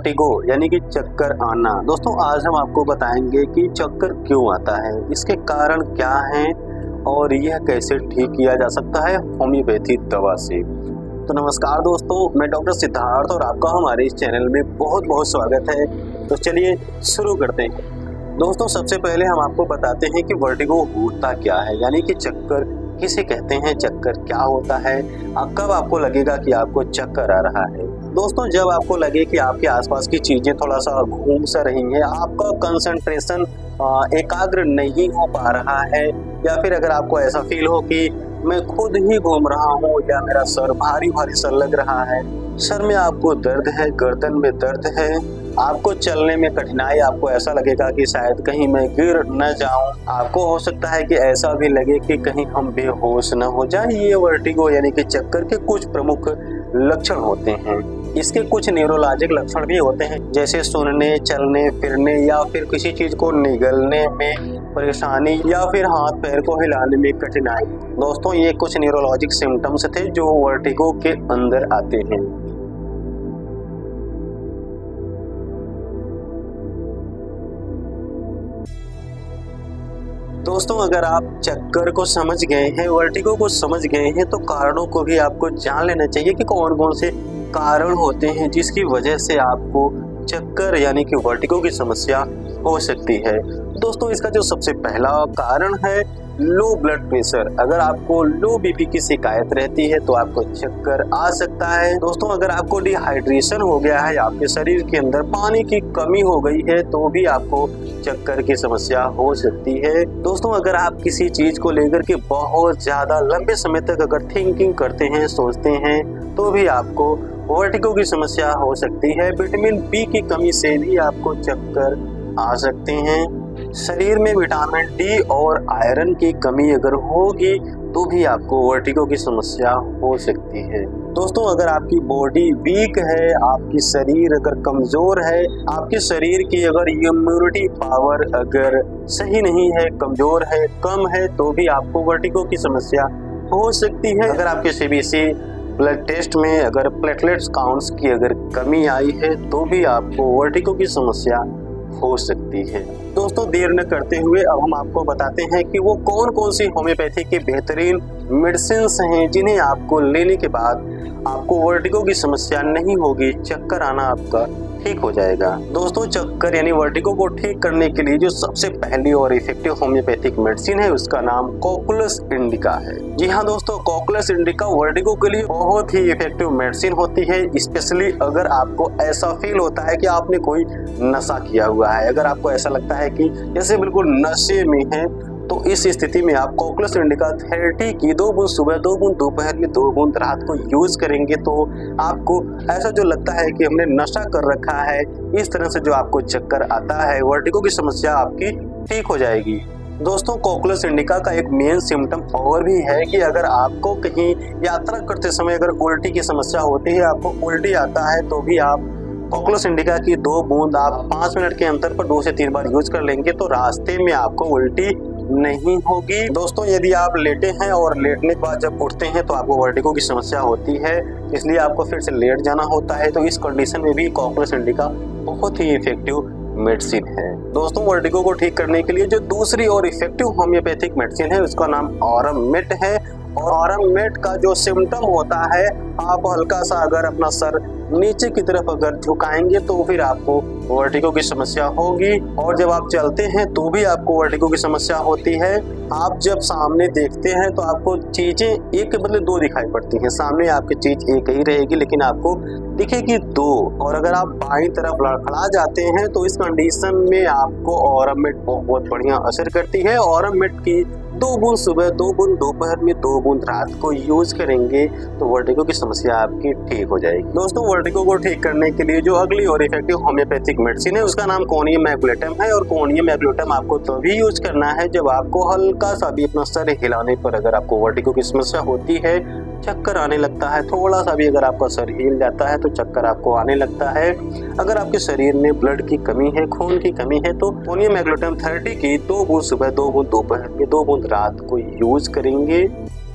Vertigo यानी कि चक्कर आना। दोस्तों आज हम आपको बताएंगे कि चक्कर क्यों आता है, इसके कारण क्या हैं और यह कैसे ठीक किया जा सकता है होम्योपैथी दवा से। तो नमस्कार दोस्तों, मैं डॉक्टर सिद्धार्थ और आपका हमारे इस चैनल में बहुत बहुत स्वागत है। तो चलिए शुरू करते हैं। दोस्तों सबसे पहले हम आपको बताते हैं कि वर्टिगो होता क्या है, यानी कि चक्कर किसे कहते हैं, चक्कर क्या होता है, कब आपको लगेगा कि आपको चक्कर आ रहा है। दोस्तों जब आपको लगे कि आपके आसपास की चीजें थोड़ा सा घूम सा रही हैं, आपका कंसंट्रेशन एकाग्र नहीं हो पा रहा है, या फिर अगर आपको ऐसा फील हो कि मैं खुद ही घूम रहा हूँ या मेरा सर भारी भारी सा लग रहा है, सर में आपको दर्द है, गर्दन में दर्द है, आपको चलने में कठिनाई, आपको ऐसा लगेगा कि शायद कहीं मैं गिर न जाऊं, आपको हो सकता है कि ऐसा भी लगे कि कहीं हम बेहोश न हो जाएं, ये वर्टिगो यानी कि चक्कर के कुछ प्रमुख लक्षण होते हैं। इसके कुछ न्यूरोलॉजिक लक्षण भी होते हैं, जैसे सुनने, चलने फिरने या फिर किसी चीज को निगलने में परेशानी या फिर हाथ पैर को हिलाने में कठिनाई। दोस्तों ये कुछ न्यूरोलॉजिक सिम्टम्स थे जो वर्टिगो के अंदर आते हैं। दोस्तों अगर आप चक्कर को समझ गए हैं, वर्टिगो को समझ गए हैं, तो कारणों को भी आपको जान लेना चाहिए कि कौन कौन से कारण होते हैं जिसकी वजह से आपको चक्कर यानी कि वर्टिगो की समस्या हो सकती है। दोस्तों इसका जो सबसे पहला कारण है लो ब्लड प्रेशर। अगर आपको लो बीपी की शिकायत रहती है तो आपको चक्कर आ सकता है। दोस्तों अगर आपको डिहाइड्रेशन हो गया है, आपके शरीर के अंदर पानी की कमी हो गई है, तो भी आपको चक्कर की समस्या हो सकती है। दोस्तों अगर आप किसी चीज को लेकर के बहुत ज्यादा लंबे समय तक अगर थिंकिंग करते हैं, सोचते हैं, तो भी आपको वर्टिगो की समस्या हो सकती है। विटामिन बी की कमी से भी आपको चक्कर आ सकते हैं। शरीर में विटामिन डी और आयरन की कमी अगर होगी तो भी आपको वर्टिगो की समस्या हो सकती है। दोस्तों अगर आपकी बॉडी वीक है, आपकी शरीर अगर कमजोर है, आपके शरीर की अगर इम्यूनिटी पावर अगर सही नहीं है, कमजोर है, कम है, तो भी आपको वर्टिगो की समस्या हो सकती है। अगर आपके सीबीसी ब्लड टेस्ट में अगर प्लेटलेट्स काउंट्स की अगर कमी आई है तो भी आपको वर्टिगो की समस्या हो सकती है। दोस्तों देर न करते हुए अब हम आपको बताते हैं कि वो कौन कौन सी होम्योपैथी की बेहतरीन मेडिसिन्स हैं जिन्हें आपको लेने के बाद आपको वर्टिगो की समस्या नहीं होगी, चक्कर आना आपका ठीक हो जाएगा। दोस्तों चक्कर यानी वर्टिगो को ठीक करने के लिए जो सबसे पहली और इफेक्टिव होम्योपैथिक मेडिसिन है उसका नाम कोकुलस इंडिका है। जी हाँ दोस्तों, कोकुलस इंडिका वर्टिगो के लिए बहुत ही इफेक्टिव मेडिसिन होती है। स्पेशली अगर आपको ऐसा फील होता है कि आपने कोई नशा किया हुआ है, अगर आपको ऐसा लगता है कि जैसे बिल्कुल नशे में है, तो इस स्थिति में आप कोकुलस इंडिका 30 की 2 बूंद सुबह, 2 बूंद दोपहर में, 2 बूंद रात को यूज करेंगे तो आपको ऐसा जो लगता है कि हमने नशा कर रखा है, इस तरह से जो आपको चक्कर आता है, वर्टिगो की समस्या आपकी ठीक हो जाएगी। दोस्तों कोकुलस इंडिका का एक मेन सिम्टम और भी है कि अगर आपको कहीं यात्रा करते समय अगर उल्टी की समस्या होती है, आपको उल्टी आता है, तो भी आप कोकुलस इंडिका की 2 बूंद आप 5 मिनट के अंतर पर 2 से 3 बार यूज कर लेंगे तो रास्ते में आपको उल्टी नहीं होगी। दोस्तों यदि आप लेटे हैं और लेटने के बाद जब उठते हैं तो आपको वर्टिगो की समस्या होती है, इसलिए आपको फिर से लेट जाना होता है, तो इस कंडीशन में भी कोकुलस इंडिका बहुत ही इफेक्टिव मेडिसिन है। दोस्तों वर्टिगो को ठीक करने के लिए जो दूसरी और इफेक्टिव होम्योपैथिक मेडिसिन है उसका नाम ऑरमेट है। और ऑरमेट का जो सिम्टम होता है, आप हल्का सा अगर अपना सर नीचे की तरफ अगर झुकाएंगे तो फिर आपको वर्टिगो की समस्या होगी, और जब आप चलते हैं तो भी आपको वर्टिगो की समस्या होती है। आप जब सामने देखते हैं तो आपको चीजें एक के बदले 2 दिखाई पड़ती हैं, सामने आपकी चीज एक ही रहेगी लेकिन आपको दिखेगी 2, और अगर आप बाईं तरफ लड़खड़ा जाते हैं तो इस कंडीशन में आपको ऑरमेट बहुत बढ़िया असर करती है। ऑरमेट की 2 बूंद सुबह, 2 बूंद दोपहर में, 2 बूंद रात को यूज करेंगे तो वर्टिगो की समस्या आपकी ठीक हो जाएगी। दोस्तों वर्टिगो को ठीक करने के लिए जो अगली और इफेक्टिव होम्योपैथिक मेडिसिन है उसका नाम कोनियम मैग्नेटम है। और कोनियम मैग्नेटम आपको तभी यूज करना है जब आपको हल्का सा भी अपना सर हिलाने पर अगर आपको वर्टिगो की समस्या होती है, चक्कर आने लगता है, थोड़ा सा भी अगर आपका सर हिल जाता है तो चक्कर आपको आने लगता है। अगर आपके शरीर में ब्लड की कमी है, खून की कमी है, तो कोनियम मैग्नेटम 30 की 2 बूंद सुबह, 2 बूंद दोपहर में, 2 बूंद रात को यूज करेंगे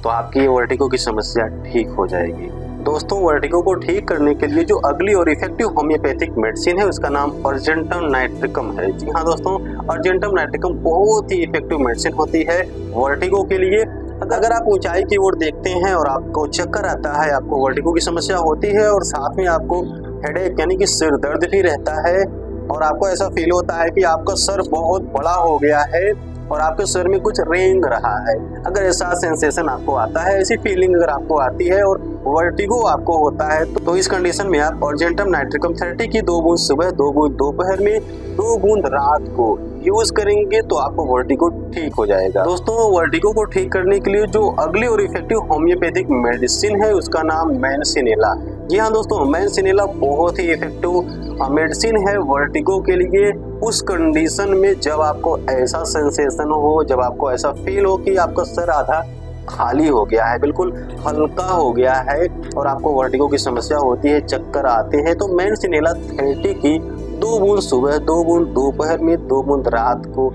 तो आपकी वर्टिगो की समस्या ठीक हो जाएगी। दोस्तों वर्टिगो को ठीक करने के लिए जो अगली और इफेक्टिव होम्योपैथिक मेडिसिन है उसका नाम अर्जेंटम नाइट्रिकम है। जी हाँ दोस्तों, अर्जेंटम नाइट्रिकम बहुत ही इफेक्टिव मेडिसिन होती है वर्टिगो के लिए। अगर आप ऊंचाई की ओर देखते हैं और आपको चक्कर आता है, आपको वर्टिगो की समस्या होती है और साथ में आपको हेडेक यानी कि सिर दर्द भी रहता है और आपको ऐसा फील होता है कि आपका सर बहुत बड़ा हो गया है और आपके सर में कुछ रेंग रहा है, अगर ऐसा सेंसेशन आपको आता है, ऐसी फीलिंग अगर आपको आती है और वर्टिगो आपको होता है तो इस कंडीशन में आप अर्जेंटम नाइट्रिकम 30 की 2 बूंद सुबह, 2 बूंद दोपहर में, 2 बूंद रात को यूज करेंगे तो आपको वर्टिगो ठीक हो जाएगा। दोस्तों वर्टिगो को ठीक करने के लिए जो अगली और इफेक्टिव होम्योपैथिक मेडिसिन है उसका नाम मैनसिनेला। जी हाँ दोस्तों, मैनसिनेला बहुत ही इफेक्टिव मेडिसिन है वर्टिगो के लिए उस कंडीशन में जब आपको ऐसा सेंसेशन हो, जब आपको ऐसा फील हो कि आपका सर आधा खाली हो गया है, बिल्कुल हल्का हो गया है और आपको वर्टिगो की समस्या होती है, चक्कर आते हैं, तो मैनसिनेला 30 की 2 बूंद सुबह, 2 बूंद दोपहर में, 2 बूंद रात को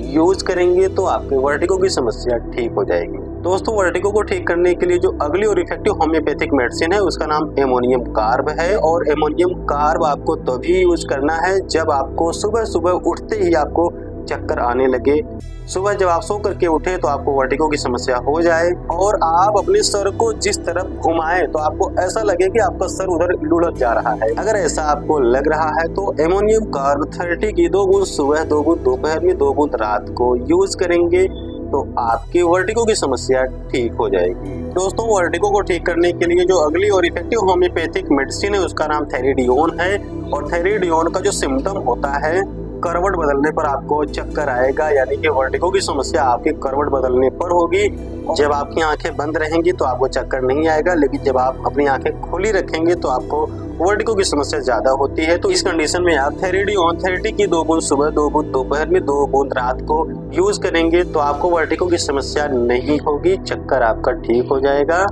यूज करेंगे तो आपके वर्टिगो की समस्या ठीक हो जाएगी। दोस्तों वर्टिगो को ठीक करने के लिए जो अगली और इफेक्टिव होम्योपैथिक मेडिसिन है उसका नाम एमोनियम कार्ब है और एमोनियम कार्ब आपको तभी यूज करना है जब आपको सुबह सुबह उठते ही आपको चक्कर आने लगे। सुबह जब आप सो करके उठे तो आपको वर्टिगो की समस्या हो जाए और आप अपने सर को जिस तरफ घुमाएं तो आपको ऐसा लगे कि आपका सर उधर लुढ़क जा रहा है। अगर ऐसा आपको लग रहा है तो एमोनियम कार्ब 30 की 2 बूंद सुबह, 2 बूंद दोपहर में, 2 बूंद रात को यूज करेंगे तो आपकी वर्टिगो की समस्या ठीक हो जाएगी। दोस्तों वर्टिगो को ठीक करने के लिए जो अगली और इफेक्टिव होम्योपैथिक मेडिसिन है उसका नाम थेरिडियोन है और थेरिडियोन का जो सिम्टम होता है करवट बदलने पर आपको चक्कर आएगा, यानी कि वर्टिगो की समस्या आपकी करवट बदलने पर होगी। जब आपकी आंखें बंद रहेंगी तो आपको चक्कर नहीं आएगा, लेकिन जब आप अपनी आंखें खुली रखेंगे तो आपको वर्टिगो की समस्या ज्यादा होती है। तो इस कंडीशन में आप थेरिडियोन 30 की 2 बूंद सुबह, 2 बूंद दोपहर में, 2 बूंद रात को यूज करेंगे तो आपको वर्टिगो की समस्या नहीं होगी, चक्कर आपका ठीक हो जाएगा।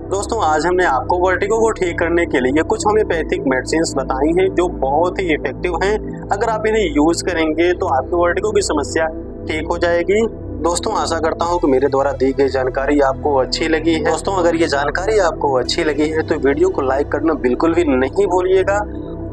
दोस्तों आज हमने आपको वर्टिगो को ठीक करने के लिए कुछ होम्योपैथिक मेडिसिन बताई हैं जो बहुत ही इफेक्टिव हैं। अगर आप इन्हें यूज करेंगे तो आपकी वर्टिगो की समस्या ठीक हो जाएगी। दोस्तों आशा करता हूं कि मेरे द्वारा दी गई जानकारी आपको अच्छी लगी है। दोस्तों अगर ये जानकारी आपको अच्छी लगी है तो वीडियो को लाइक करना बिल्कुल भी नहीं भूलिएगा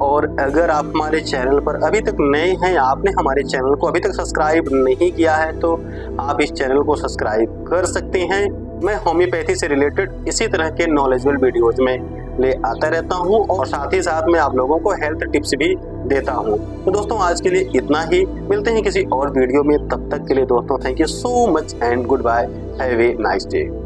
और अगर आप हमारे चैनल पर अभी तक नए हैं, आपने हमारे चैनल को अभी तक सब्सक्राइब नहीं किया है तो आप इस चैनल को सब्सक्राइब कर सकते हैं। मैं होम्योपैथी से रिलेटेड इसी तरह के नॉलेजेबल वीडियोज में ले आता रहता हूं और साथ ही साथ मैं आप लोगों को हेल्थ टिप्स भी देता हूं। तो दोस्तों आज के लिए इतना ही, मिलते हैं किसी और वीडियो में, तब तक के लिए दोस्तों thank you so much and good bye, have a nice day.